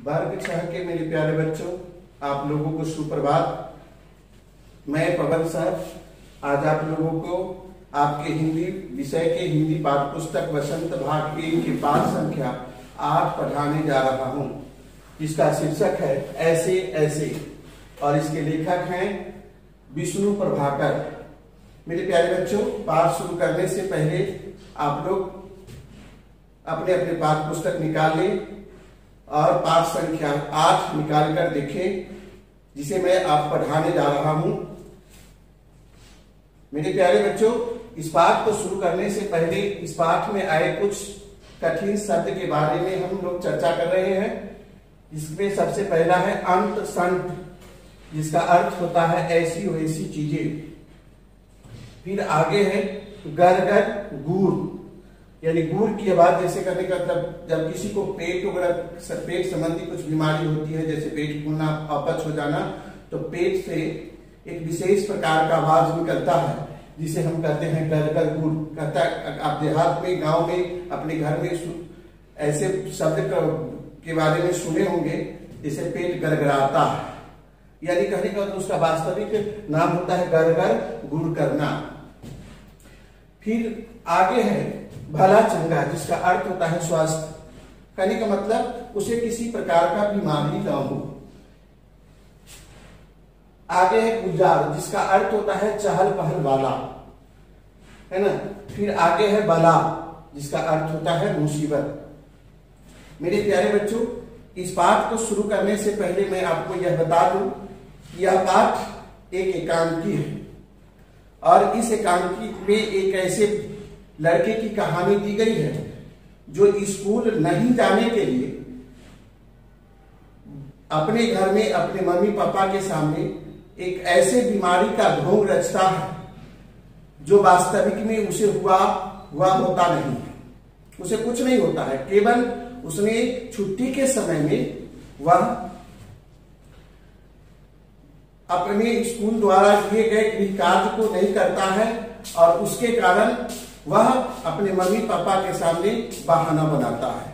वर्ग 6 के मेरे प्यारे बच्चों, आप लोगों को सुप्रभात। मैं पवन सर आज आप लोगों को आपके हिंदी विषय के हिंदी पाठ्य पुस्तक वसंत भाग 1 के पाठ संख्या 8 पढ़ाने जा रहा हूं, जिसका शीर्षक है ऐसे ऐसे और इसके लेखक हैं विष्णु प्रभाकर। मेरे प्यारे बच्चों, पाठ शुरू करने से पहले आप लोग अपने अपने पाठ्य पुस्तक निकाल लें और पाठ संख्या 8 निकाल कर देखें, जिसे मैं आप पढ़ाने जा रहा हूं। मेरे प्यारे बच्चों, इस पाठ को शुरू करने से पहले इस पाठ में आए कुछ कठिन शब्द के बारे में हम लोग चर्चा कर रहे हैं। इसमें सबसे पहला है अंत संत, जिसका अर्थ होता है ऐसी वैसी चीजें। फिर आगे है गरगर गुड़, यानी गुड़ की आवाज जैसे करने का मतलब जब किसी को पेट संबंधी कुछ बीमारी होती है, जैसे पेट फूलना, अपच हो जाना, तो पेट से एक विशेष प्रकार का आवाज निकलता है, जिसे हम कहते हैं गरगर गुड़। कहता है आप देहात में, गांव में, अपने घर में ऐसे शब्द के बारे में सुने होंगे, जैसे पेट गरगराता है, यानी कहने का मतलब उसका वास्तविक नाम होता है गरगर गुड़ करना। फिर आगे है भला चंगा, जिसका अर्थ होता है स्वास्थ्य। कहने का मतलब उसे किसी प्रकार का बीमारी न हो। आगे है गुजार, जिसका अर्थ होता है चहल पहल वाला, है ना। फिर आगे है बला, जिसका अर्थ होता है मुसीबत। मेरे प्यारे बच्चों, इस पाठ को शुरू करने से पहले मैं आपको यह बता दूं कि यह पाठ एक एकांकी है और इस एकांकी में एक ऐसे लड़के की कहानी दी गई है जो स्कूल नहीं जाने के लिए अपने घर में अपने मम्मी पापा के सामने एक ऐसे बीमारी का ढोंग रचता है जो वास्तविक में उसे हुआ होता नहीं है। उसे कुछ नहीं होता है, केवल उसने छुट्टी के समय में वह अपने स्कूल द्वारा किए गए गृह कार्य को नहीं करता है और उसके कारण वह अपने मम्मी पापा के सामने बहाना बनाता है।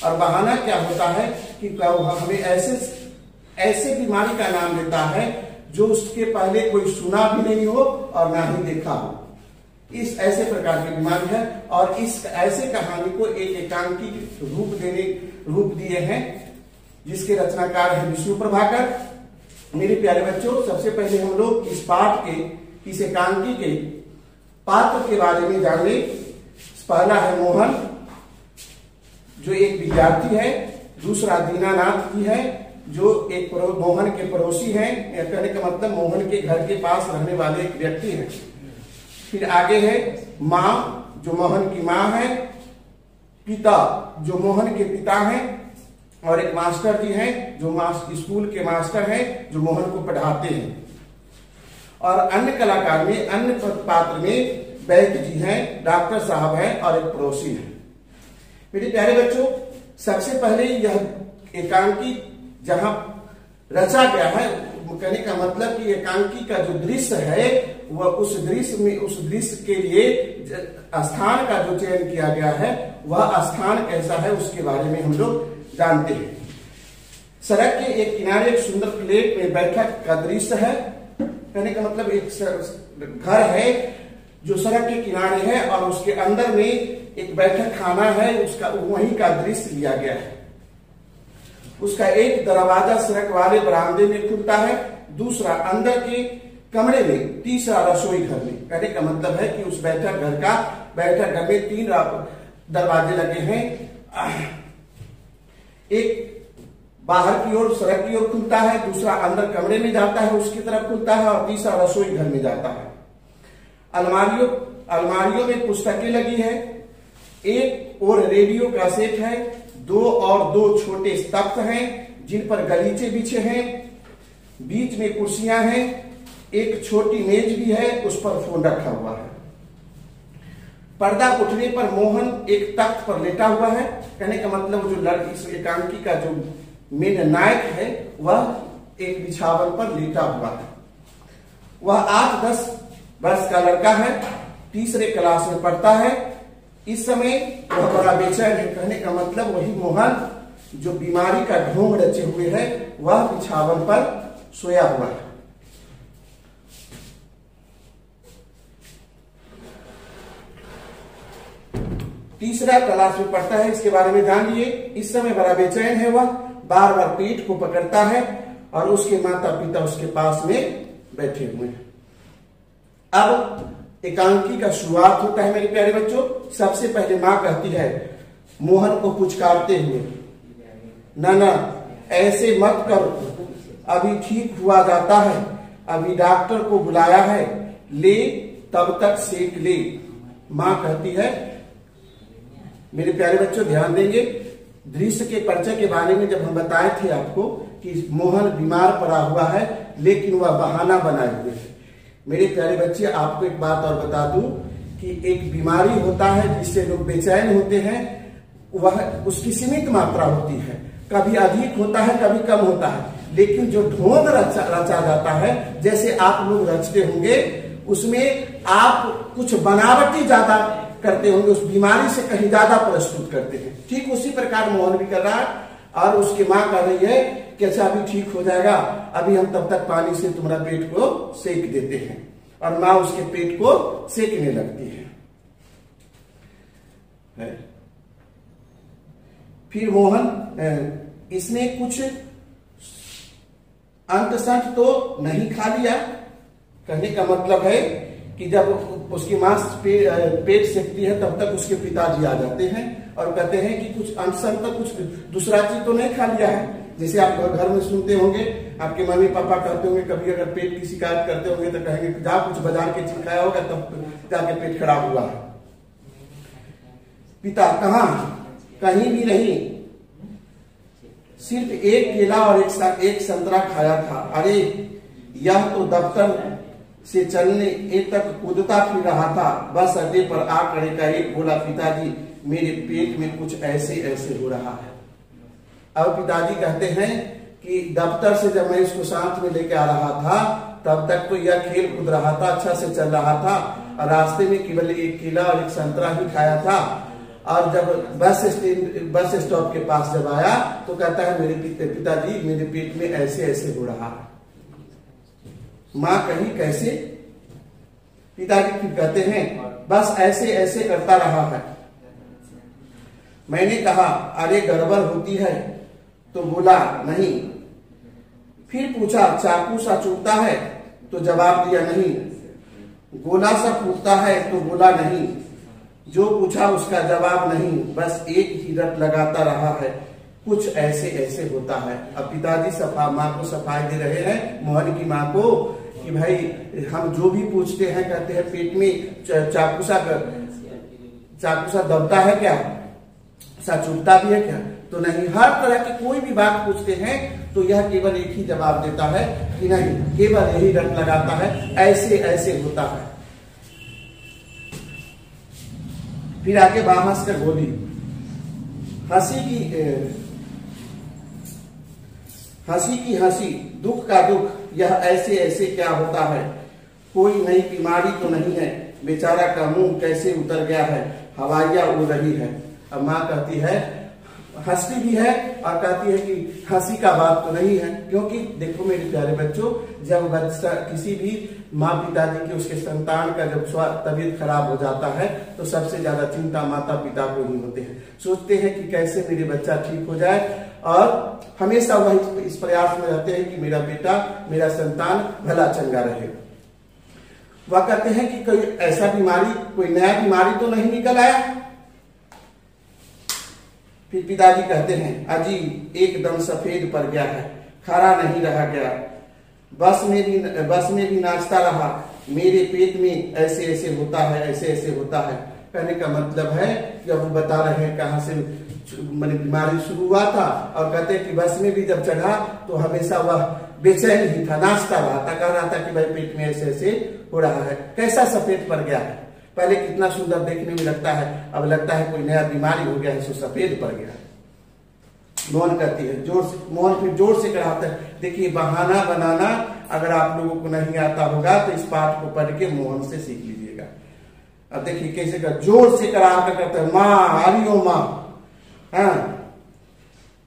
और बहाना क्या होता है कि हमें ऐसे बीमारी का नाम देता है जो उसके पहले कोई सुना भी नहीं हो और ना ही देखा हो। इस ऐसे प्रकार की बीमारी है और इस ऐसे कहानी को एक एकांकी रूप दिए हैं, जिसके रचनाकार है विष्णु प्रभाकर। मेरे प्यारे बच्चों, सबसे पहले हम लोग इस पाठ के, इस एकांकी के पात्र के बारे में जान ले। पहला है मोहन, जो एक विद्यार्थी है। दूसरा दीनानाथ जी है, जो एक मोहन के पड़ोसी हैं। कहने का मतलब मोहन के घर के पास रहने वाले एक व्यक्ति हैं। फिर आगे है माँ, जो मोहन की माँ है। पिता, जो मोहन के पिता हैं। और एक मास्टर जी हैं, जो स्कूल के मास्टर हैं, जो मोहन को पढ़ाते हैं। और अन्य कलाकार में, अन्य पात्र में वैद्य जी हैं, डॉक्टर साहब हैं और एक पड़ोसी है। मेरे प्यारे बच्चों, सबसे पहले यह एकांकी जहां रचा गया है, कहने का मतलब कि एकांकी का जो दृश्य है वह उस दृश्य के लिए स्थान का जो चयन किया गया है, वह स्थान कैसा है उसके बारे में हम लोग जानते हैं। सड़क के एक किनारे एक सुंदर फ्लैट में बैठक का दृश्य है। कहने का मतलब एक घर है जो सड़क के किनारे है और उसके अंदर में एक बैठक खाना है, उसका वहीं का दृश्य लिया गया है। उसका एक दरवाजा सड़क वाले बरामदे में खुलता है, दूसरा अंदर के कमरे में, तीसरा रसोई घर में। कहने का मतलब है कि उस बैठक घर में 3 दरवाजे लगे हैं। एक बाहर की ओर सड़क की ओर खुलता है, दूसरा अंदर कमरे में जाता है उसकी तरफ खुलता है और तीसरा रसोई घर में जाता है। अलमारियों में पुस्तकें लगी है। एक और रेडियो का सेट है। 2 छोटे तख्त हैं जिन पर गलीचे बिछे हैं। बीच में कुर्सियां हैं। एक छोटी मेज भी है, उस पर फोन रखा हुआ है। पर्दा उठने पर मोहन एक तख्त पर लेटा हुआ है। कहने का मतलब जो इस एकांकी का जो मेन नायक है, वह एक बिछावन पर लेटा हुआ है। वह 8-10 वर्ष का लड़का है, तीसरे क्लास में पढ़ता है। इस समय वह बड़ा बेचैन है। कहने का मतलब वही मोहन जो बीमारी का ढोंग रचे हुए है वह बिछावन पर सोया हुआ है। तीसरा क्लास में पढ़ता है, इसके बारे में जान लिए। इस समय बड़ा बेचैन है, वह बार बार पेट को पकड़ता है और उसके माता पिता उसके पास में बैठे हुए हैं। अब एकांकी का शुरुआत होता है मेरे प्यारे बच्चों। सबसे पहले माँ कहती है मोहन को पुचकारते हुए, ना ऐसे मत करो, अभी ठीक हुआ जाता है, अभी डॉक्टर को बुलाया है, ले तब तक सेक ले। माँ कहती है, मेरे प्यारे बच्चों ध्यान देंगे, दृश्य के परिचय के बारे में जब हम बताए थे आपको कि मोहन बीमार पड़ा हुआ है लेकिन वह बहाना बनाए हुए है। मेरे प्यारे बच्चे, आपको एक बात और बता दूं कि एक बीमारी होता है जिससे लोग बेचैन होते हैं, वह उसकी सीमित मात्रा होती है, कभी अधिक होता है कभी कम होता है, लेकिन जो ढोंग रचा जाता है, जैसे आप लोग रचते होंगे, उसमें आप कुछ बनावटी ज्यादा करते होंगे, उस बीमारी से कहीं ज्यादा प्रस्तुत करते हैं। ठीक उसी प्रकार मोहन भी कर रहा है और उसकी माँ कह रही है कि अच्छा अभी ठीक हो जाएगा, अभी हम तब तक पानी से तुम्हारा पेट को सेक देते हैं। और माँ उसके पेट को सेकने लगती है। फिर मोहन इसने कुछ अंतशंत तो नहीं खा लिया। कहने का मतलब है कि जब उसकी माँ पेट सेकती है तब तक उसके पिताजी आ जाते हैं और कहते हैं कि कुछ अंतशंत तो कुछ दूसरा चीज तो नहीं खा लिया है। जैसे आप घर में सुनते होंगे, आपके मम्मी पापा कहते होंगे, कभी अगर पेट की शिकायत करते होंगे तो कहेंगे जा कुछ बाजार के चीज खाया होगा तब जाके पेट खराब हुआ है। पिता कहाँ? कहीं भी नहीं, सिर्फ एक केला और एक संतरा खाया था। अरे यह तो दफ्तर से चलने तक कूदता फिर रहा था, बस अड्डे पर आकर एक बोला, पिताजी मेरे पेट में कुछ ऐसे ऐसे हो रहा है। अब पिताजी कहते हैं कि दफ्तर से जब मैं इसको साथ में लेके आ रहा था तब तक तो यह खेल कूद रहा था, अच्छा से चल रहा था, और रास्ते में केवल एक केला और एक संतरा ही खाया था। और जब बस स्टॉप के पास जब आया तो कहता है मेरे पिताजी मेरे पेट में ऐसे ऐसे हो रहा है। माँ कही कैसे? पिताजी फिर कहते हैं बस ऐसे ऐसे करता रहा है। मैंने कहा अरे गड़बड़ होती है तो बोला नहीं। फिर पूछा चाकू सा चुभता है तो जवाब दिया नहीं। गोला सा फूटता है तो बोला नहीं। जो पूछा उसका जवाब नहीं, बस एक ही रट लगाता रहा है, कुछ ऐसे ऐसे होता है। अब पिताजी माँ को सफाई दे रहे हैं, मोहन की माँ को, कि भाई हम जो भी पूछते हैं कहते हैं पेट में चाकू सा दबता है क्या, सा चुभता भी है क्या, तो नहीं। हर तरह की कोई भी बात पूछते हैं तो यह केवल एक ही जवाब देता है कि नहीं, केवल यही रट लगाता है, ऐसे ऐसे होता है। फिर आगे बाहस कर बोली, हंसी की हंसी, दुख का दुख, यह ऐसे ऐसे क्या होता है। कोई नई बीमारी तो नहीं है, बेचारा का मुंह कैसे उतर गया है, हवाइयां उड़ रही है। अब माँ कहती है, हंसती भी है और कहती है कि हंसी का बात तो नहीं है, क्योंकि देखो मेरे प्यारे बच्चों, जब बच्चा किसी भी माँ पिताजी की उसके संतान का जब तबीयत खराब हो जाता है तो सबसे ज्यादा चिंता माता पिता को ही होते हैं। सोचते हैं कि कैसे मेरे बच्चा ठीक हो जाए और हमेशा वह इस प्रयास में रहते हैं कि मेरा बेटा मेरा संतान भला चंगा रहे। वह कहते हैं कि कोई ऐसा बीमारी, कोई नया बीमारी तो नहीं निकल आया। फिर पिताजी कहते हैं अजी एकदम सफेद पड़ गया है, खड़ा नहीं रहा गया, बस में भी नाचता रहा, मेरे पेट में ऐसे ऐसे होता है, ऐसे ऐसे होता है। कहने का मतलब है कि अब वो बता रहे हैं कहाँ से बीमारी शुरू हुआ था, और कहते हैं कि बस में भी जब चढ़ा तो हमेशा वह बेचैन ही था, नाचता रहा था, कह रहा था कि भाई पेट में ऐसे ऐसे हो रहा है। कैसा सफेद पड़ गया है, पहले कितना सुंदर देखने में लगता है, अब लगता है कोई नया बीमारी हो गया है, सो सफेद पड़ गया है। मोहन कहती है जोर से, मोहन फिर जोर से कराता है। देखिए बहाना बनाना अगर आप लोगों को नहीं आता होगा तो इस पाठ को पढ़ के मोहन से सीख लीजिएगा। अब देखिए कैसे कर, जोर से करा कर करता है, माँ हरिओ माँ, हाँ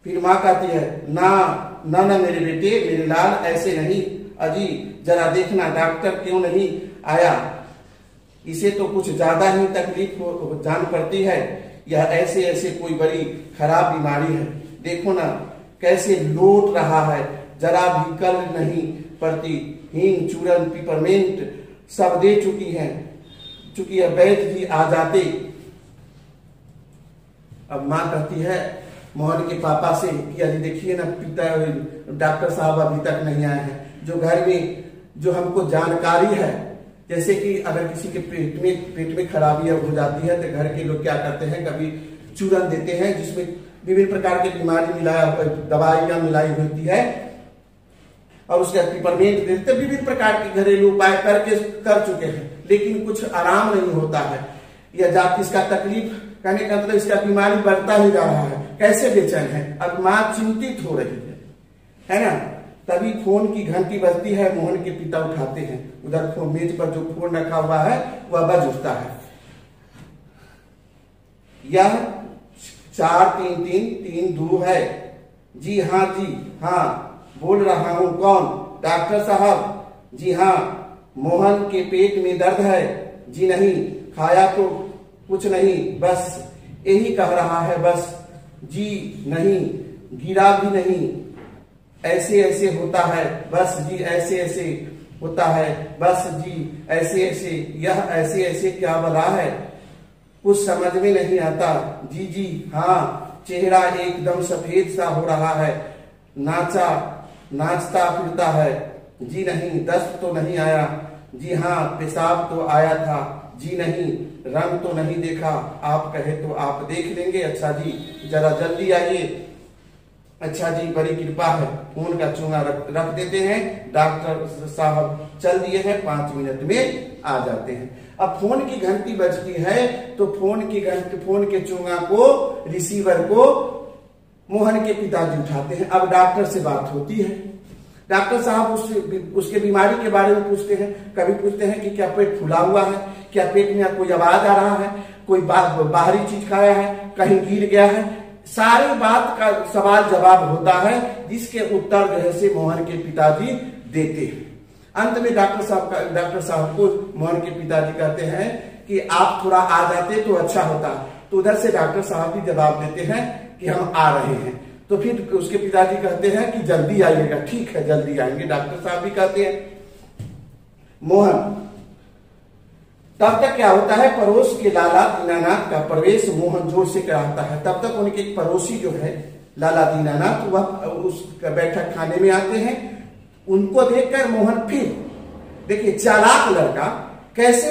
फिर माँ कहती है, ना ना ना मेरे बेटे, मेरे लाल, ऐसे नहीं, अजी जरा देखना डॉक्टर क्यों नहीं आया, इसे तो कुछ ज्यादा ही तकलीफ जान पड़ती है, यह ऐसे ऐसे कोई बड़ी खराब बीमारी है, देखो ना कैसे लौट रहा है, जरा भी कल नहीं पड़ती, हींग चूरन पिपरमेंट सब दे चुकी है, वैद्य जी आ जाते। अब माँ कहती है मोहन के पापा से कि अरे देखिए ना पिता डॉक्टर साहब अभी तक नहीं आए हैं, जो घर में जो हमको जानकारी है, जैसे कि अगर किसी के पेट में खराबी हो जाती है तो घर के लोग क्या करते हैं, कभी चूरन देते हैं जिसमें विभिन्न प्रकार की बीमारी दवाइयां मिलाई होती है, और उसके पिपरमेंट देते, विभिन्न प्रकार के घरेलू उपाय कर चुके हैं, लेकिन कुछ आराम नहीं होता है, या जाति इसका तकलीफ कहने का मतलब इसका बीमारी बढ़ता ही जा रहा है, कैसे बेचैन है। अब माँ चिंतित हो रही है ना। तभी फोन की घंटी बजती है, मोहन के पिता उठाते हैं, उधर फोन मेज पर जो फोन रखा हुआ है वह बज उठता है। यह 433332 है। जी हाँ जी हाँ, बोल रहा हूँ, कौन? डॉक्टर साहब। जी हाँ, मोहन के पेट में दर्द है। जी नहीं, खाया तो कुछ नहीं, बस यही कह रहा है बस। जी नहीं, गिरा भी नहीं, ऐसे ऐसे होता है बस। जी ऐसे ऐसे होता है बस। जी ऐसे ऐसे, यह ऐसे ऐसे क्या बता है, कुछ समझ में नहीं आता। जी जी हाँ, चेहरा एकदम सफेद सा हो रहा है, नाचता फिरता है। जी नहीं, दस्त तो नहीं आया। जी हाँ, पेशाब तो आया था। जी नहीं, रंग तो नहीं देखा, आप कहे तो आप देख लेंगे। अच्छा जी, जरा जल्दी आइए। अच्छा जी, बड़ी कृपा है। फोन का चूंगा रख देते हैं, डॉक्टर साहब चल दिए हैं, 5 मिनट में आ जाते हैं। अब फोन की घंटी बजती है तो फोन के चूंगा को, रिसीवर को मोहन के पिताजी उठाते हैं। अब डॉक्टर से बात होती है। डॉक्टर साहब उसके बीमारी के बारे में पूछते हैं। कभी पूछते हैं कि क्या पेट फूला हुआ है, क्या पेट में कोई आवाज आ रहा है, कोई बाहरी चीज खाया है, कहीं गिर गया है। सारी बात का सवाल जवाब होता है, जिसके उत्तर जो है से मोहन के पिताजी देते हैं। अंत में डॉक्टर साहब को मोहन के पिताजी कहते हैं कि आप थोड़ा आ जाते तो अच्छा होता। तो उधर से डॉक्टर साहब भी जवाब देते हैं कि हम आ रहे हैं। तो फिर उसके पिताजी कहते हैं कि जल्दी आइएगा। ठीक है, जल्दी आएंगे। डॉक्टर साहब भी कहते हैं। मोहन, तब तक क्या होता है, पड़ोस के लाला दीनानाथ का प्रवेश मोहन जोर से कराता है। तब तक उनके एक पड़ोसी जो है लाला दीनानाथ, वह उस बैठक खाने में आते हैं। उनको देखकर मोहन फिर देखिए, चालाक लड़का कैसे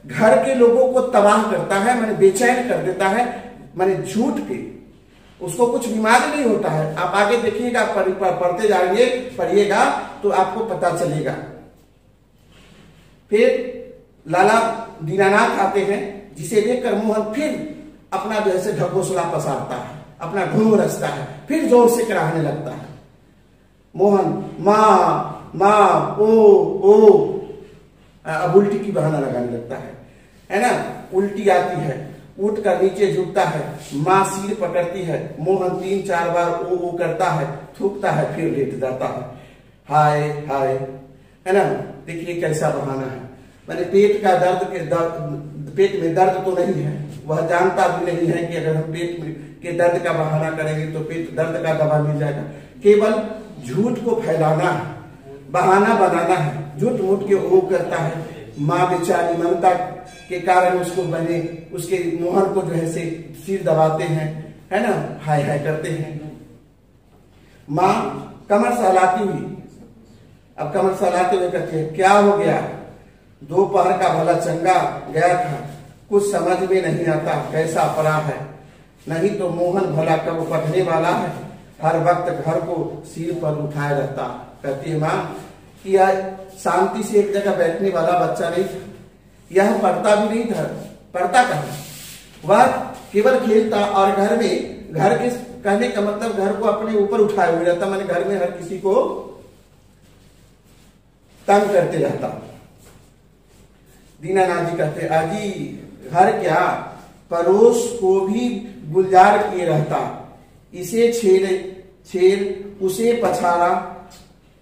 घर के लोगों को तबाह करता है, मैंने बेचैन कर देता है, मैंने झूठ के। उसको कुछ बीमारी नहीं होता है। आप आगे देखिएगा, पढ़ते जाएंगे, पढ़िएगा तो आपको पता चलेगा। फिर लाला दीनानाथ आते हैं, जिसे देखकर मोहन फिर अपना जो है ढकोसला पसारता है, अपना ढूंढ रचता है, फिर जोर से कराहने लगता है। मोहन माँ माँ ओ, अब उल्टी की बहाना लगाने लगता है ना। उल्टी आती है, उठ कर नीचे झुकता है, माँ सिर पकड़ती है। मोहन 3-4 बार ओ करता है, थूकता है, फिर लेट जाता है। हाय हाय, है ना। देखिए कैसा बहाना है। मैंने पेट में दर्द तो नहीं है, वह जानता भी नहीं है कि अगर हम पेट के दर्द का बहाना करेंगे तो पेट दर्द का दवा मिल जाएगा। केवल झूठ को फैलाना है, बहाना बनाना है, झूठ मूठ के ओ करता है। माँ बेचारी ममता के कारण उसके मोहन को जो है से सिर दबाते हैं, है ना, हाय हाय करते हैं। माँ कमर सहलाती हुई, अब कमर सहलाते हुए कहती है, क्या हो गया? दोपहर का भला चंगा गया था, कुछ समझ में नहीं आता कैसा पड़ा है। नहीं तो मोहन भला कब पढ़ने वाला है, हर वक्त घर को सिर पर उठाए रहता। कहती है माँ कि यह शांति से एक जगह बैठने वाला बच्चा नहीं था, यह पढ़ता भी नहीं था। पढ़ता कहाँ, वह केवल खेलता और घर के कहने का मतलब घर को अपने ऊपर उठाए हुए रहता, मैंने घर में हर किसी को तंग करते रहता। दीनानाथ जी कहते, अजी घर क्या, पड़ोस को भी गुलजार किए रहता, इसे छेड़ उसे पछाड़ा,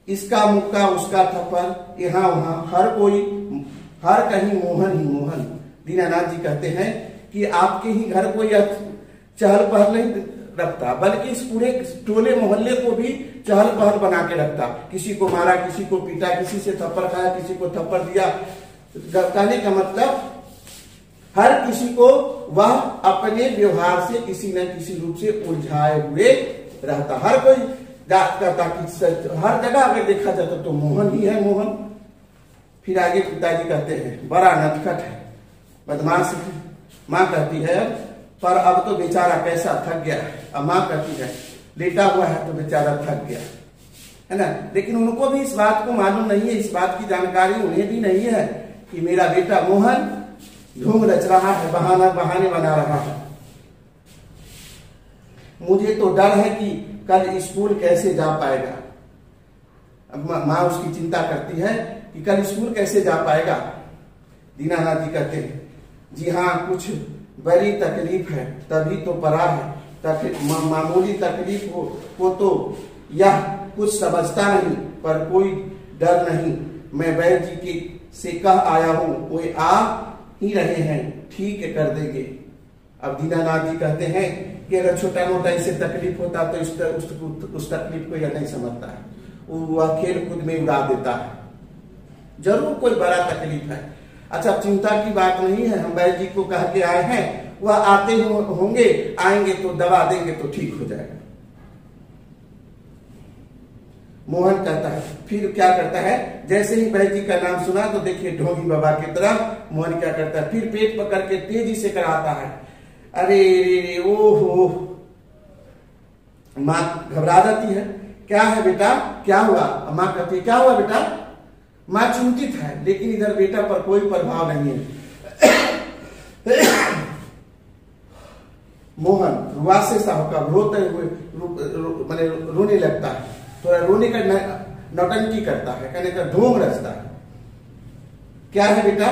इसका मुक्का उसका थप्पड़, यहाँ वहां हर कहीं मोहन ही मोहन। दीनानाथ जी कहते हैं कि आपके ही घर कोई चहल पहल नहीं रखता, बल्कि इस पूरे टोले मोहल्ले को भी चहल पहल बना के रखता। किसी को मारा, किसी को पीटा, किसी से थप्पड़ खाया, किसी को थप्पड़ दिया। कहने का मतलब हर किसी को वह अपने व्यवहार से किसी न किसी रूप से उलझाए हुए रहता। हर कोई कहता कि हर जगह अगर देखा जाता तो मोहन ही है मोहन। फिर आगे पिताजी कहते हैं बड़ा नटखट है, बदमाश है। माँ कहती है पर अब तो बेचारा कैसा थक गया है। अब माँ कहती है लेटा हुआ है तो बेचारा थक गया है ना। लेकिन उनको भी इस बात को मालूम नहीं है, इस बात की जानकारी उन्हें भी नहीं है कि मेरा बेटा मोहन ढोंग रच रहा है, बहाने बना रहा है। मुझे तो डर है कि कल स्कूल कैसे जा पाएगा। अब माँ उसकी चिंता करती है कि कल स्कूल कैसे जा पाएगा। दीनानाथ जी कहते हैं जी हाँ, कुछ बड़ी तकलीफ है तभी तो पड़ा है। मामूली तकलीफ को तो यह कुछ समझता नहीं, पर कोई डर नहीं। मैं वैद्य जी के से कह आया हूँ, वे आ ही रहे हैं, ठीक कर देंगे। अब दीनानाथ जी कहते हैं कि अगर छोटा मोटा इसे तकलीफ होता तो उस तकलीफ को यह नहीं समझता है, वह खेल कूद में उड़ा देता है। जरूर कोई बड़ा तकलीफ है। अच्छा, चिंता की बात नहीं है, हम वैद्य जी को कह के आए हैं, वह आते होंगे, आएंगे तो दवा देंगे तो ठीक हो जाएगा। मोहन कहता है, फिर क्या करता है, जैसे ही वैद्य जी का नाम सुना तो देखिए ढोंगी बाबा की तरफ मोहन क्या करता है, फिर पेट पकड़ के तेजी से कराता है। अरे रे ओहो, माँ घबरा जाती है। क्या है बेटा, क्या हुआ? माँ कहती है क्या हुआ बेटा? माँ चिंतित है, लेकिन इधर बेटा पर कोई प्रभाव नहीं है। मोहन रुआसे सा होकर रोते हुए रोने लगता है, थोड़ा रोने का नौटंकी करता है, कहने का ढोंग रचता है। क्या है बेटा?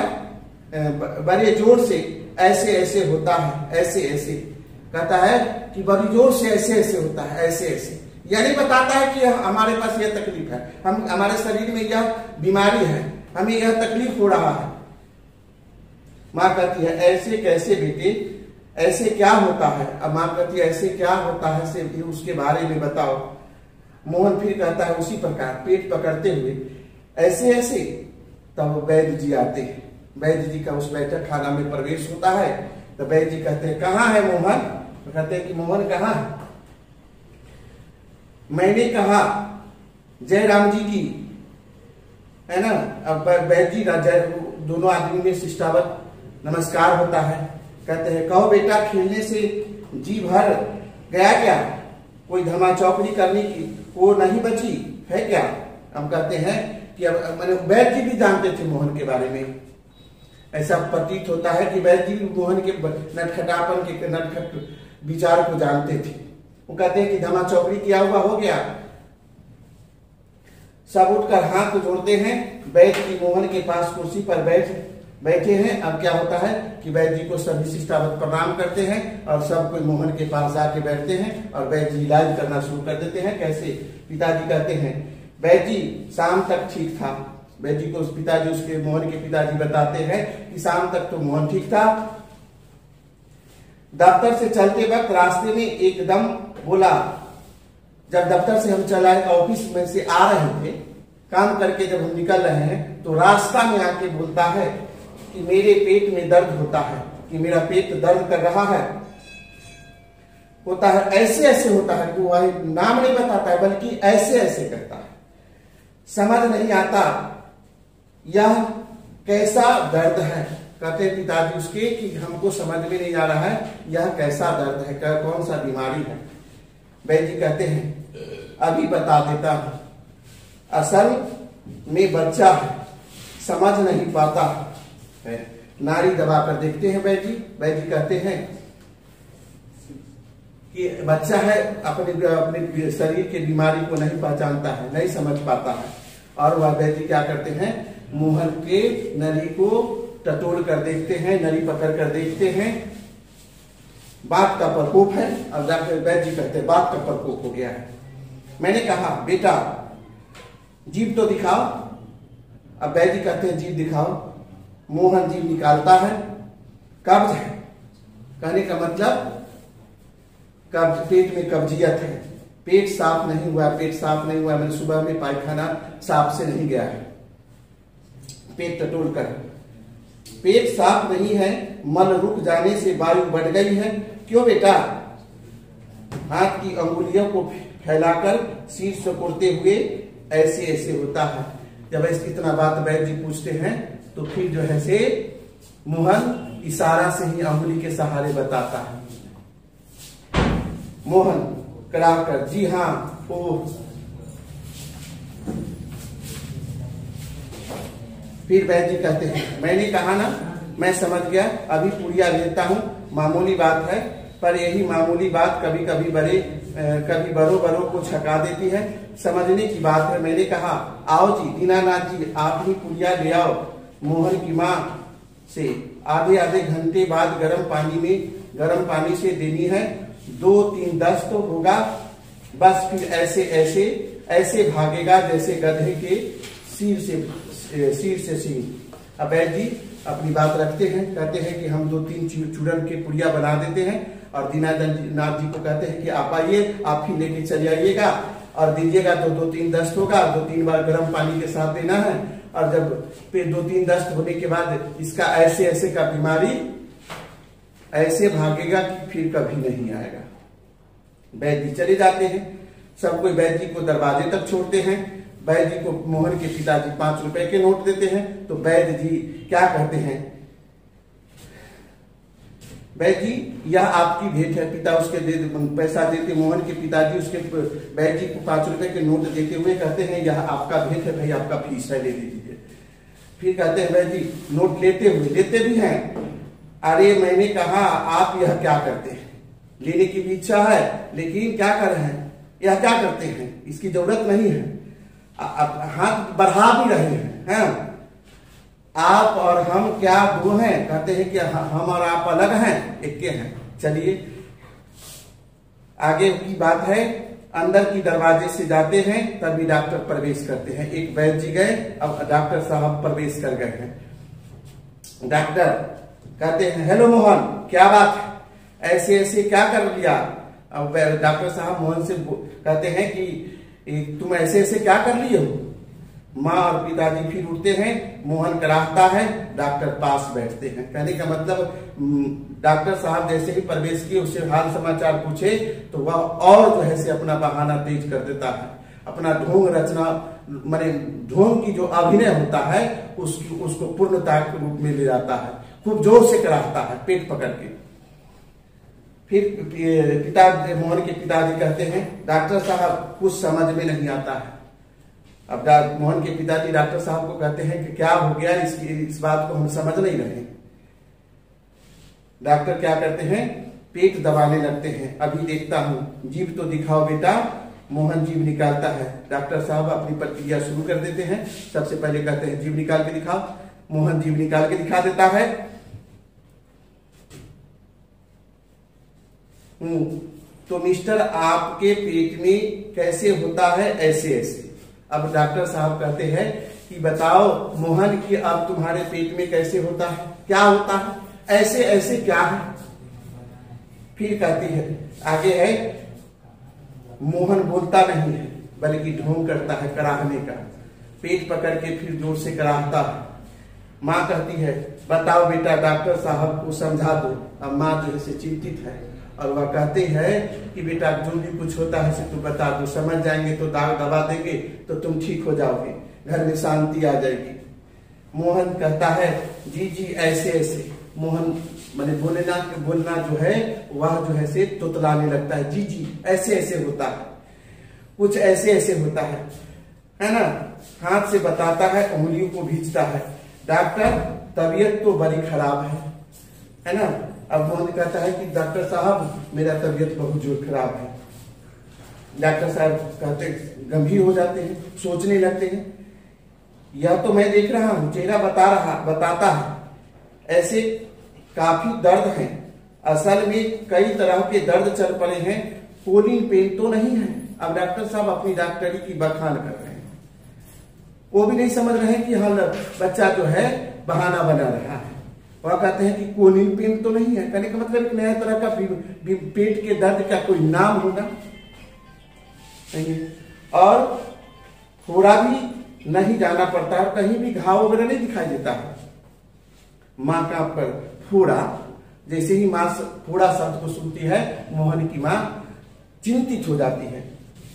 बड़े जोर से ऐसे ऐसे होता है, ऐसे ऐसे कहता है कि बड़ी जोर से ऐसे ऐसे होता है, ऐसे ऐसे। यानी बताता है कि हमारे पास यह तकलीफ है, हमारे शरीर में यह बीमारी है, हमें यह तकलीफ हो रहा है। माँ कहती है ऐसे कैसे बेटे, ऐसे क्या होता है? अब माँ कहती है ऐसे क्या होता है से उसके बारे में बताओ। मोहन फिर कहता है उसी प्रकार पेट पकड़ते हुए ऐसे ऐसे। तब वैद्य जी आते हैं, वैद्य जी का उस बैठक खाना में प्रवेश होता है। तो वैद्य जी कहते हैं कहाँ है मोहन? तो कहते हैं कि मोहन कहाँ है? मैंने कहा जयराम जी की, है ना। अब वैद्य जी दोनों आदमी में शिष्टावत नमस्कार होता है। कहते हैं कहो बेटा, खेलने से जी भर गया क्या? कोई धमा चौकड़ी करने की वो नहीं बची है क्या? हम कहते हैं कि अब मैंने वैद्य जी भी जानते थे मोहन के बारे में। ऐसा प्रतीत होता है कि वैद्य जी मोहन के नटखटापन के नटखट विचार को जानते थे। वो कहते हैं कि धमा चौकड़ी किया हुआ हो गया। सब उठकर हाथ जोड़ते हैं, वैद्य जी मोहन के पास कुर्सी पर बैठे हैं। अब क्या होता है कि वैद्य जी को सभी शिष्टावत प्रणाम करते हैं और सब कोई मोहन के पास जाके बैठते हैं और वैद्य जी इलाज करना शुरू कर देते हैं। कैसे? पिताजी कहते हैं वैद्य जी शाम तक ठीक था। वैद्य जी को पिताजी, उसके मोहन के पिताजी बताते हैं कि शाम तक तो मोहन ठीक था। दफ्तर से चलते वक्त रास्ते में एकदम बोला, जब दफ्तर से हम चलाए ऑफिस में से आ रहे थे, काम करके जब हम निकल रहे हैं तो रास्ता में आके बोलता है कि मेरे पेट में दर्द होता है, कि मेरा पेट दर्द कर रहा है। होता है ऐसे ऐसे होता है कि वह नाम नहीं बताता है, बल्कि ऐसे ऐसे करता है। समझ नहीं आता यह कैसा दर्द है। कहते पिताजी उसके कि हमको समझ में नहीं आ रहा है यह कैसा दर्द है, कौन सा बीमारी है। वैद्य जी कहते हैं अभी बता देता हूं, असल में बच्चा है, समझ नहीं पाता है। नाड़ी दबाकर देखते हैं वैद्य जी कहते हैं कि बच्चा है, अपने शरीर के बीमारी को नहीं पहचानता है, नहीं समझ पाता है। और वह वैद्य क्या करते हैं, मोहन के नली को टटोल कर देखते हैं, नली पकड़ कर देखते हैं। बात का प्रकोप है। अब डॉक्टर वैद्य जी कहते हैं बात का प्रकोप हो गया है। मैंने कहा बेटा जीभ तो दिखाओ। अब वैद्य जी कहते हैं जीभ दिखाओ। मोहन जीभ निकालता है, कब्ज है। कहने का मतलब कब्ज, पेट में कब्जियत है, पेट साफ नहीं हुआ, पेट साफ नहीं हुआ, मैंने सुबह में पायखाना साफ से नहीं गया है, पेट टटोल कर, पेट साफ नहीं है, मल रुक जाने से वायु बढ़ गई है। क्यों बेटा? हाथ की अंगुलियों को फैलाकर सिर सिकुड़ते हुए ऐसे ऐसे होता है। जब ऐसे इतना बात वैद्य जी पूछते हैं तो फिर जो है से मोहन इशारा से ही अंगुली के सहारे बताता है। मोहन कराकर जी हाँ ओ। फिर वैद्य जी कहते हैं मैंने कहा ना, मैं समझ गया, अभी पुड़िया लेता हूं, मामूली बात है, पर यही मामूली बात कभी कभी बड़ों को छका देती है, समझने की बात है। मैंने कहा आओ जी दीनानाथ जी आप ही पुड़िया ले आओ। मोहन की माँ से आधे आधे घंटे बाद गर्म पानी से देनी है, 2-3 दस्त तो होगा, बस फिर ऐसे ऐसे ऐसे भागेगा जैसे गधे के सिर से सींग। अब वैद्य जी अपनी बात रखते हैं, कहते हैं कि हम 2-3 चूरन के पुड़िया बना देते हैं और दीनानाथ जी को कहते हैं कि आप आइए, आप ही लेके चले आइएगा और दीजिएगा तो 2-3 दस्त होगा, 2-3 बार गर्म पानी के साथ देना है। और जब फिर 2-3 दस्त होने के बाद इसका ऐसे ऐसे का बीमारी ऐसे भागेगा कि फिर कभी नहीं आएगा। वैद्य जी चले जाते हैं, सब कोई वैद्य जी को दरवाजे तक छोड़ते हैं। वैद्य जी को मोहन के पिताजी 5 रुपए के नोट देते हैं। तो वैद्य जी क्या कहते हैं, वैद्य जी यह आपकी भेंट है। पिता उसके पैसा देते, मोहन के पिताजी उसके वैद्य जी को 5 रुपए के नोट देते हुए कहते हैं यह आपका भेंट है भाई, आपका फीस है, ले लीजिए। फिर कहते हैं वैद्य जी नोट लेते भी हैं। अरे मैंने कहा आप यह क्या करते हैं, लेने की भी इच्छा है लेकिन क्या कर रहे हैं, यह क्या करते हैं, इसकी जरूरत नहीं है। आप हाथ बढ़ा भी रहे हैं, आप और हम क्या दो हैं? कहते हैं कि हम और आप अलग हैं, एक के हैं। चलिए आगे की बात है, अंदर की दरवाजे से जाते हैं तभी डॉक्टर प्रवेश करते हैं। एक वैद्य जी गए, अब डॉक्टर साहब प्रवेश कर गए हैं। डॉक्टर कहते हैं हेलो मोहन क्या बात है, ऐसे ऐसे क्या कर लिया? अब डॉक्टर साहब मोहन से कहते हैं कि तुम ऐसे ऐसे क्या कर लिए हो? माँ और पिताजी फिर उठते हैं, मोहन कराहता है, डॉक्टर पास बैठते हैं। कहने का मतलब डॉक्टर साहब जैसे ही प्रवेश किए उससे हाल समाचार पूछे तो वह और जो है से अपना बहाना तेज कर देता है, अपना ढोंग रचना माने ढोंग की जो अभिनय होता है उसको पूर्णता के रूप में ले जाता है, खूब जोर से कराहता है पेट पकड़ के। फिर मोहन के पिताजी कहते हैं डॉक्टर साहब कुछ समझ में नहीं आता है। अब मोहन के पिताजी डॉक्टर साहब को कहते हैं कि क्या हो गया, इस बात को हम समझ नहीं रहे। डॉक्टर क्या करते हैं, पेट दबाने लगते हैं। अभी देखता हूं, जीभ तो दिखाओ बेटा। मोहन जीभ निकालता है। डॉक्टर साहब अपनी प्रक्रिया शुरू कर देते हैं। सबसे पहले कहते हैं जीभ निकाल के दिखाओ। मोहन जीभ निकाल के दिखा देता है। तो मिस्टर आपके पेट में कैसे होता है ऐसे ऐसे। अब डॉक्टर साहब कहते हैं कि बताओ मोहन कि अब तुम्हारे पेट में कैसे होता है, क्या होता है, ऐसे ऐसे क्या है? फिर कहती है आगे है मोहन बोलता नहीं है बल्कि ढोंग करता है कराहने का, पेट पकड़ के फिर जोर से कराहता है। माँ कहती है बताओ बेटा डॉक्टर साहब को समझा दो। अब माँ जो है चिंतित है और वह कहते हैं कि बेटा जो भी कुछ होता है तू बता दो, समझ जाएंगे तो दवा देंगे तो तुम ठीक हो जाओगे, घर में शांति आ जाएगी। मोहन कहता है जी जी ऐसे ऐसे। मोहन माने बोलना जो है वह जो है से तुतलाने लगता है, जी जी ऐसे ऐसे होता है, कुछ ऐसे ऐसे होता है ना। हाथ से बताता है, उंगलियों को भींचता है। डॉक्टर तबीयत तो बड़ी खराब है ना। अब मोहन कहता है कि डॉक्टर साहब मेरा तबीयत बहुत जोर खराब है। डॉक्टर साहब कहते गंभीर हो जाते हैं, सोचने लगते हैं यह तो मैं देख रहा हूं, चेहरा बताता है ऐसे काफी दर्द है, असल में कई तरह के दर्द चल पड़े हैं, कोलिन पेन तो नहीं है। अब डॉक्टर साहब अपनी डॉक्टरी की बखान कर रहे हैं, वो भी नहीं समझ रहे हैं कि हाँ बच्चा जो है बहाना बना रहा है। वह कहते हैं कि कोलिन पेन तो नहीं है, कहने का मतलब एक नया तरह का पेट के दर्द का कोई नाम होगा। और फोड़ा भी नहीं जाना पड़ता है, कहीं भी घाव वगैरह नहीं दिखाई देता है। माँ का पर फोड़ा, जैसे ही माँ फोड़ा शब्द को सुनती है मोहन की माँ चिंतित हो जाती है।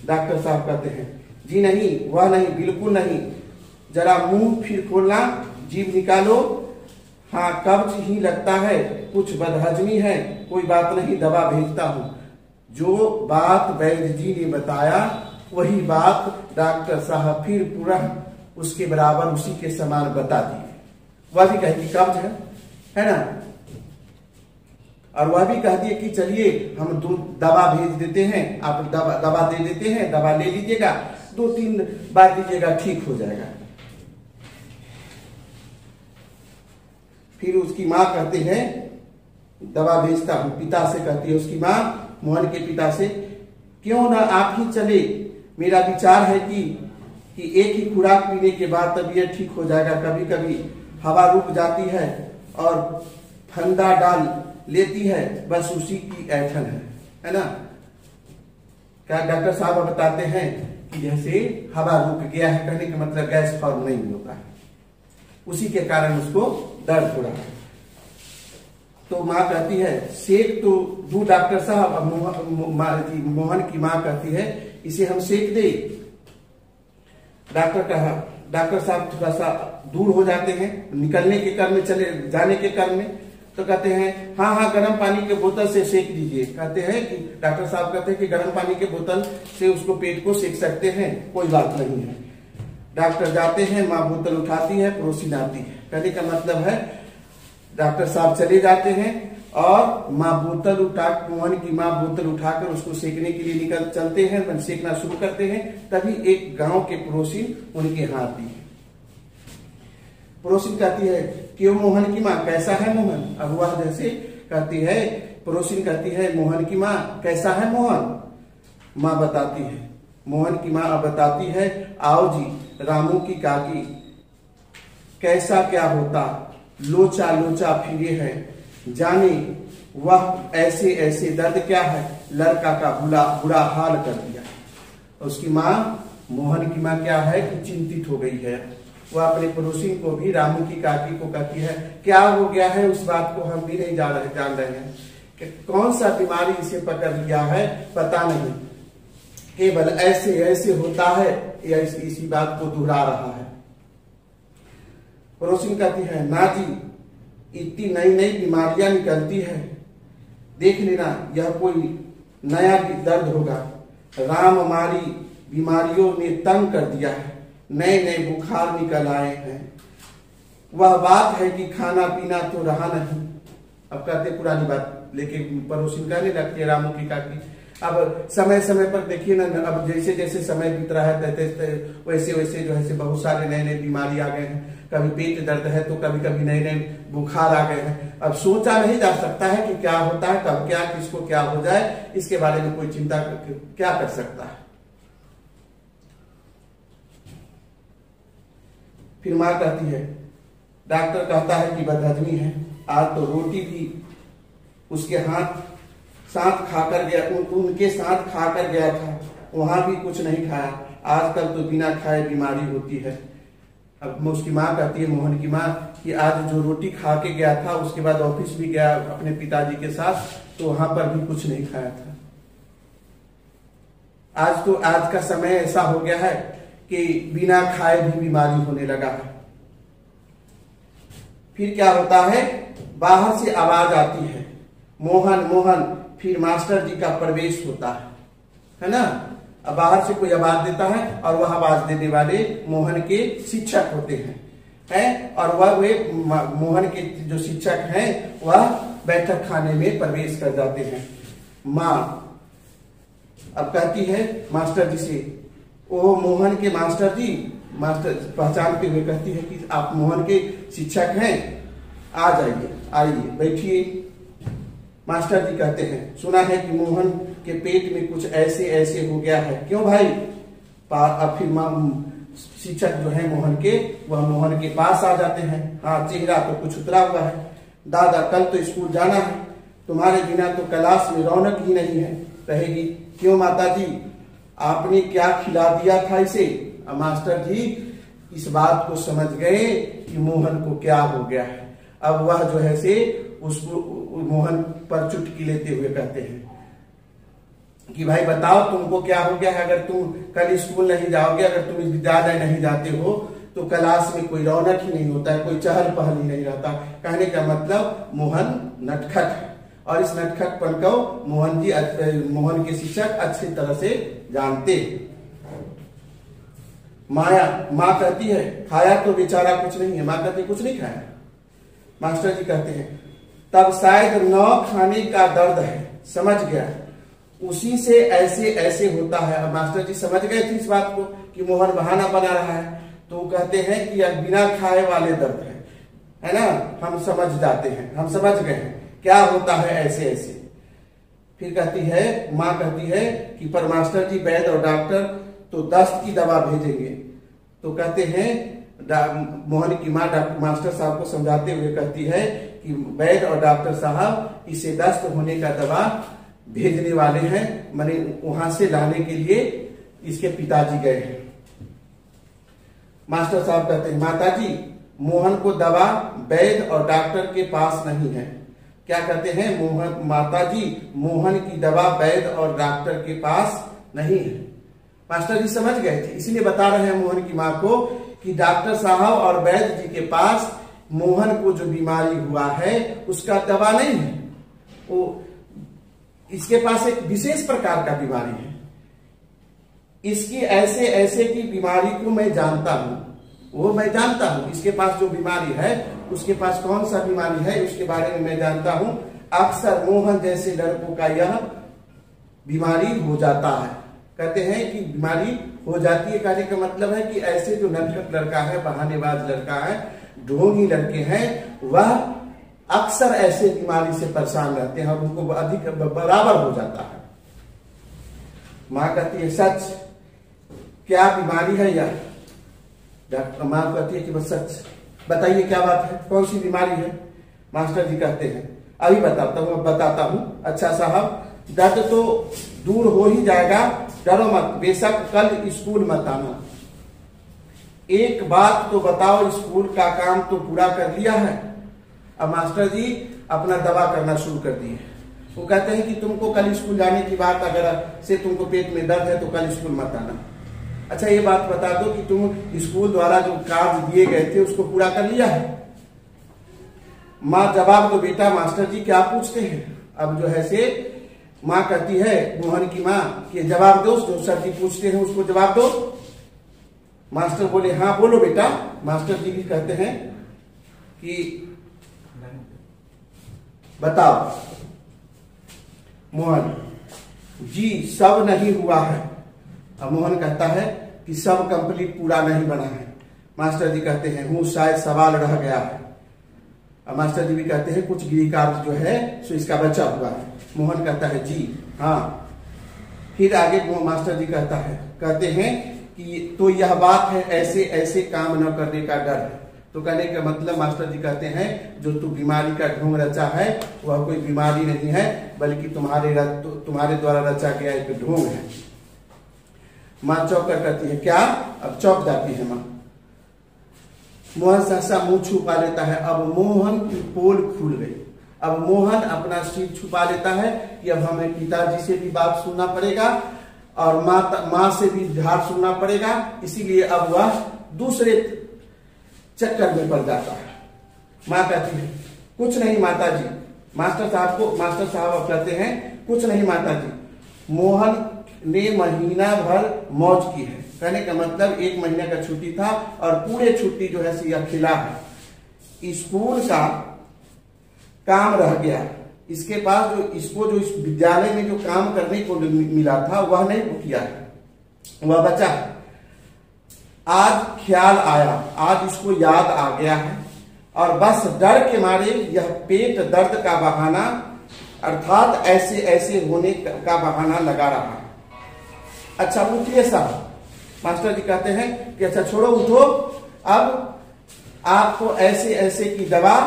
डॉक्टर साहब कहते हैं जी नहीं, वह नहीं, बिल्कुल नहीं, जरा मुंह फिर खोलना, जीभ निकालो। हाँ कब्ज ही लगता है, कुछ बदहजमी है, कोई बात नहीं, दवा भेजता हूं। जो बात वैद्य जी ने बताया वही बात डॉक्टर साहब फिर पूरा उसके बराबर उसी के समान बता दिए। वह भी कहे कि कब्ज है ना, और वह भी कह दिए कि चलिए हम दवा भेज देते हैं, आप दवा दे देते हैं, दवा ले लीजिएगा, 2-3 बार दीजिएगा, ठीक हो जाएगा। फिर उसकी माँ कहते हैं दवा भेजता हूं, पिता से कहती है उसकी माँ मोहन के पिता से, क्यों ना आप ही चले, मेरा विचार है कि एक ही खुराक पीने के बाद तबीयत ठीक हो जाएगा। कभी कभी हवा रुक जाती है और फंदा डाल लेती है, बस उसी की ऐठन है ना। क्या डॉक्टर साहब बताते हैं कि जैसे हवा रुक गया है, कहने का मतलब गैस फॉर्म नहीं होता है, उसी के कारण उसको दर्द हो रहा है। तो माँ कहती है सेक तो दू डॉक्टर साहब। मोहन की माँ कहती है इसे हम सेक दे। डॉक्टर साहब थोड़ा सा दूर हो जाते हैं, निकलने के क्रम में, चले जाने के क्रम में, तो कहते हैं हाँ गर्म पानी के बोतल से सेक दीजिए। कहते हैं कि डॉक्टर साहब कहते हैं कि गर्म पानी के बोतल से उसको पेट को सेक सकते हैं, कोई बात नहीं है। डॉक्टर जाते हैं, माँ बोतल उठाती है, पड़ोसी आती है। कहने का मतलब है डॉक्टर साहब चले जाते हैं और माँ बोतल मोहन की माँ बोतल उठाकर उसको सेकने के लिए चलते हैं, सेकना शुरू करते हैं। तभी एक गांव के पड़ोसी उनके यहाँ आती है। पड़ोसी कहती है क्यों मोहन की माँ, कैसा है मोहन? अब वह जैसे कहती है, पड़ोसी कहती है मोहन की माँ कैसा है मोहन? माँ बताती है, मोहन की माँ बताती है, आओ जी रामू की काकी, कैसा क्या होता, लोचा लोचा फिरे है, जाने वह ऐसे ऐसे दर्द क्या है, लड़का का बुरा हाल कर दिया। उसकी माँ मोहन की माँ क्या है कि चिंतित हो गई है। वह अपने पड़ोसी को भी, रामू की काकी को कहती है क्या हो गया है, उस बात को हम भी नहीं जान रहे हैं कि कौन सा बीमारी इसे पकड़ लिया है, पता नहीं, केवल ऐसे ऐसे होता है या इसी बात को दोहरा रहा है। पड़ोसी कहती है ना जी, इतनी नई नई बीमारियां निकलती है, देख लेना यह कोई नया भी दर्द होगा। राम हमारी बीमारियों ने तंग कर दिया है, नए नए बुखार निकल आए हैं। वह बात है कि खाना पीना तो रहा नहीं। अब कहते पुरानी बात लेके पड़ोसी कहने लगती है रामू की काकी। अब समय समय पर देखिए ना, अब जैसे जैसे समय बीत रहा है वैसे वैसे जो है बहुत सारे नए नए बीमारी आ गए हैं। कभी पेट दर्द है तो कभी कभी नए नए बुखार आ गए हैं। अब सोचा नहीं जा सकता है कि क्या होता है, कब क्या, किसको क्या हो जाए, इसके बारे में कोई चिंता क्या कर सकता है। फिर माँ कहती है, डॉक्टर कहता है कि बदहजमी है, आज तो रोटी भी उसके साथ खाकर गया, उनके साथ खाकर गया था, वहां भी कुछ नहीं खाया, आजकल तो बिना खाए बीमारी होती है। अब उसकी माँ कहती है, मोहन की माँ, कि आज जो रोटी खा के गया था उसके बाद ऑफिस भी गया अपने पिताजी के साथ, तो वहां पर भी कुछ नहीं खाया था। आज का समय ऐसा हो गया है कि बिना खाए भी बीमारी होने लगा है। फिर क्या होता है, बाहर से आवाज आती है, मोहन मोहन, फिर मास्टर जी का प्रवेश होता है ना। अब बाहर से कोई आवाज देता है और वह आवाज देने वाले मोहन के शिक्षक होते हैं और वह वे मोहन के जो शिक्षक हैं वह बैठक खाने में प्रवेश कर जाते हैं। माँ अब कहती है मास्टर जी से, ओ मोहन के मास्टर जी, मास्टर पहचानते हुए कहती है कि आप मोहन के शिक्षक हैं, आ जाइए, आइए बैठिए। मास्टर जी कहते हैं सुना है कि मोहन के पेट में कुछ ऐसे ऐसे हो गया है। क्यों भाई? अब फिर शिक्षक जो है मोहन के, वह मोहन के पास आ जाते हैं। हाँ, चेहरा तो कुछ उतरा हुआ है। दादा कल तो स्कूल जाना है, तुम्हारे बिना तो क्लास में रौनक ही नहीं है रहेगी। क्यों माताजी, आपने क्या खिला दिया था इसे? अब मास्टर जी इस बात को समझ गए कि मोहन को क्या हो गया है। अब वह जो है से उसको मोहन पर चुटकी लेते हुए कहते हैं कि भाई बताओ तुमको क्या हो गया है? अगर तुम कल स्कूल नहीं जाओगे, अगर तुम विद्यालय नहीं जाते हो तो क्लास में कोई रौनक ही नहीं होता है, कोई चहल पहल ही नहीं रहता। कहने का मतलब मोहन नटखट है, और इस नटखटपन को मोहन के शिक्षक अच्छी तरह से जानते। माँ कहती है खाया तो बेचारा कुछ नहीं है। माँ कहती कुछ नहीं खाया। मास्टर जी कहते हैं तब शायद न खाने का दर्द है, समझ गया, उसी से ऐसे ऐसे होता है। अब मास्टर जी समझ गए थे इस बात को कि मोहन बहाना बना रहा है, तो कहते हैं कि यह बिना खाए वाले दर्द है ना। हम समझ जाते हैं, हम समझ गए हैं क्या होता है ऐसे ऐसे। फिर कहती है माँ कहती है कि पर मास्टर जी वैद्य और डॉक्टर तो दस्त की दवा भेजेंगे। तो कहते हैं मोहन की माँ मास्टर साहब को समझाते हुए कहती है कि वैद्य और डॉक्टर साहब इसे दस्त होने का दवा भेजने वाले हैं, माने वहां से लाने के लिए इसके पिताजी गए हैं। मास्टर साहब कहते हैं माताजी मोहन को दवा वैद्य और डॉक्टर के पास नहीं है। क्या कहते हैं? माताजी मोहन की दवा वैद्य और डॉक्टर के पास नहीं है। मास्टर जी समझ गए थे, इसलिए बता रहे हैं मोहन की माँ को कि डॉक्टर साहब और वैद्य जी के पास मोहन को जो बीमारी हुआ है उसका दवा नहीं है, वो इसके पास एक विशेष प्रकार का बीमारी है। इसकी ऐसे ऐसे की बीमारी को मैं जानता हूं, वो मैं जानता हूं। इसके पास जो बीमारी है, उसके पास कौन सा बीमारी है उसके बारे में मैं जानता हूं। अक्सर मोहन जैसे लड़कों का यह बीमारी हो जाता है। कहते हैं कि बीमारी हो जाती है, कहने का मतलब है कि ऐसे जो नटखट लड़का है, बहानेबाज लड़का है, ढोंगी लड़के हैं, वह अक्सर ऐसे बीमारी से परेशान रहते हैं और उनको अधिक बराबर हो जाता है। माँ कहती है सच, क्या बीमारी है यह? डॉक्टर माँ कहती है कि बस सच बताइए क्या बात है, कौन सी बीमारी है? मास्टर जी कहते हैं अभी बताता हूँ, अब बताता हूँ। अच्छा साहब, दर्द तो दूर हो ही जाएगा, डरो मत, बेशक कल स्कूल मत आना। एक बात तो बताओ, स्कूल का काम तो पूरा कर लिया है? अब मास्टर जी अपना दवा करना शुरू कर दिए। वो कहते हैं कि तुमको कल स्कूल जाने की बात अगर से तुमको पेट में दर्द है तो कल स्कूल मत आना। अच्छा ये बात बता दो कि तुम स्कूल द्वारा जो कार्य दिए गए थे उसको पूरा कर लिया है? माँ जवाब दो बेटा, मास्टर जी क्या पूछते हैं? अब जो है से माँ कहती है, मोहन की माँ, कि जवाब दो, जो सर जी पूछते हैं उसको जवाब दो। मास्टर बोले हाँ बोलो बेटा। मास्टर जी भी कहते हैं कि बताओ। मोहन जी सब नहीं हुआ है। अब मोहन कहता है कि सब कंप्लीट पूरा नहीं बना है। मास्टर जी कहते हैं हूँ शायद सवाल रह गया है। अब मास्टर जी भी कहते हैं कुछ गृह कार्य जो है सो इसका बचा हुआ है। मोहन कहता है जी हाँ। फिर आगे मास्टर जी कहते हैं कि तो यह बात है ऐसे ऐसे काम न करने का डर है। तो कहने का मतलब मास्टर जी कहते हैं जो तू बीमारी का ढोंग रचा है वह कोई बीमारी नहीं है, बल्कि तुम्हारे द्वारा रचा गया एक ढोंग है। माँ चौंक कर कहती है क्या? अब चौंक जाती है माँ। मोहन सहसा मुंह छुपा लेता है। अब मोहन की पोल खुल गई। अब मोहन अपना सिर छुपा लेता है कि अब हमें पिताजी से भी बात सुनना पड़ेगा और माँ से भी झाड़ सुनना पड़ेगा, इसीलिए अब वह दूसरे चक्कर में पड़ जाता है। माँ कहती है कुछ नहीं माताजी। मास्टर साहब कहते हैं कुछ नहीं माताजी, मोहन ने महीना भर मौज की है। कहने का मतलब 1 महीने का छुट्टी था और पूरे छुट्टी जो है यह खिला है। स्कूल का काम रह गया, इसके पास इसको इस विद्यालय में जो काम करने को मिला था वह नहीं किया है, वह बचा है। आज ख्याल आया, आज इसको याद आ गया है और बस डर के मारे यह पेट दर्द का बहाना अर्थात ऐसे ऐसे होने का बहाना लगा रहा है। अच्छा उठिए साहब, मास्टर जी कहते हैं कि अच्छा छोड़ो उठो, अब आपको ऐसे ऐसे की दवा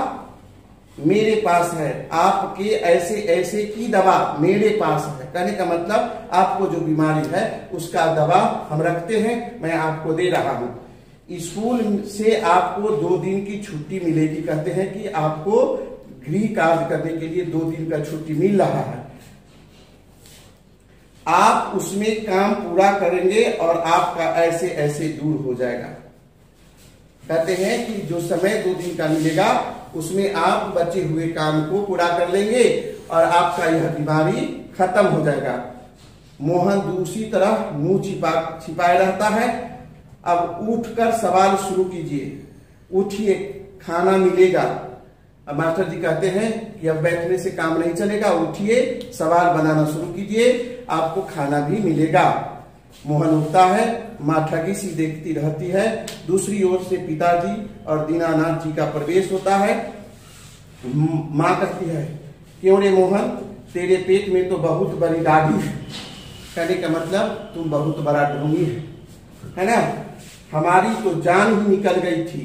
मेरे पास है, आपके ऐसे ऐसे की दवा मेरे पास है। कहने का मतलब आपको जो बीमारी है उसका दवा हम रखते हैं, मैं आपको दे रहा हूं। स्कूल से आपको 2 दिन की छुट्टी मिलेगी। कहते हैं कि आपको गृह कार्य करने के लिए 2 दिन का छुट्टी मिल रहा है, आप उसमें काम पूरा करेंगे और आपका ऐसे ऐसे दूर हो जाएगा। कहते हैं कि जो समय 2 दिन का मिलेगा उसमें आप बचे हुए काम को पूरा कर लेंगे और आपका यह बीमारी खत्म हो जाएगा। मोहन दूसरी तरफ मुंह छिपाए रहता है। अब उठकर सवाल शुरू कीजिए, उठिए खाना मिलेगा। अब मास्टर जी कहते हैं कि अब बैठने से काम नहीं चलेगा, उठिए सवाल बनाना शुरू कीजिए, आपको खाना भी मिलेगा। मोहन उठता है, माँ ठगी सी देखती रहती है। दूसरी ओर से पिताजी और दीनानाथ जी का प्रवेश होता है। माँ कहती है, क्यों रे मोहन, तेरे पेट में तो बहुत बड़ी दाढ़ी है। कहने का मतलब तुम बहुत बड़ा ढोंगी है ना। हमारी तो जान ही निकल गई थी,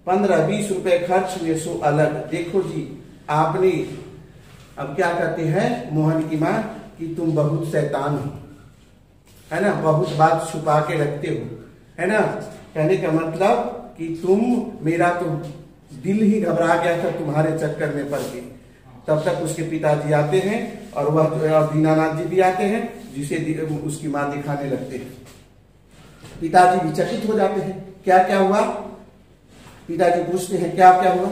15-20 रुपए खर्च हुए सो अलग। देखो जी आपने, अब क्या कहते हैं मोहन की माँ कि तुम बहुत शैतान हो, है ना, बहुत बात छुपा के रखते हो, है ना। कहने का मतलब कि तुम, मेरा तो दिल ही घबरा गया था तुम्हारे चक्कर में पड़ के। तब तक उसके पिताजी आते हैं और वह दीनानाथ जी भी आते हैं, जिसे उसकी माँ दिखाने लगते हैं। पिताजी भी चकित हो जाते हैं, क्या क्या हुआ। पिताजी पूछते हैं क्या क्या हुआ,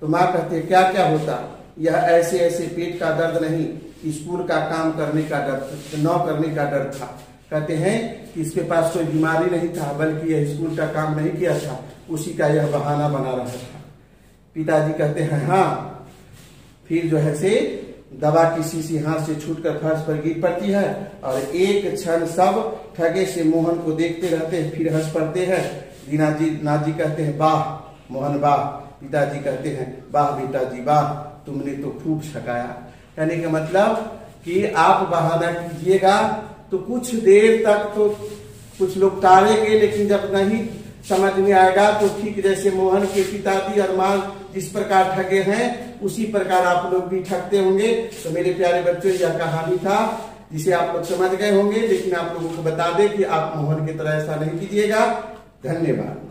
तो माँ कहते हैं क्या क्या होता, यह ऐसे ऐसे पेट का दर्द नहीं, स्कूल का काम करने का डर, न करने का डर था। कहते हैं कि इसके पास कोई बीमारी नहीं था, बल्कि यह स्कूल का काम नहीं किया था, उसी का यह बहाना बना रहा था। पिताजी कहते हैं हाँ। फिर जो है से दवा की शीशी हाथ से छूटकर फर्श पर गिर पड़ती है और एक क्षण सब ठगे से मोहन को देखते रहते हैं, फिर हंस पड़ते हैं। दीनानाथ जी कहते हैं वाह मोहन वाह। पिताजी कहते हैं वाह बेटा जी वाह, तुमने तो खूब छकाया। कहने का मतलब कि आप बहाना कीजिएगा तो कुछ देर तक तो कुछ लोग टालेंगे, लेकिन जब नहीं समझ में आएगा तो ठीक जैसे मोहन के पिताजी और माँ जिस प्रकार ठगे हैं उसी प्रकार आप लोग भी ठगते होंगे। तो मेरे प्यारे बच्चों, यह कहानी था जिसे आप लोग समझ गए होंगे, लेकिन आप लोगों को बता दें कि आप मोहन की तरह ऐसा नहीं कीजिएगा। धन्यवाद।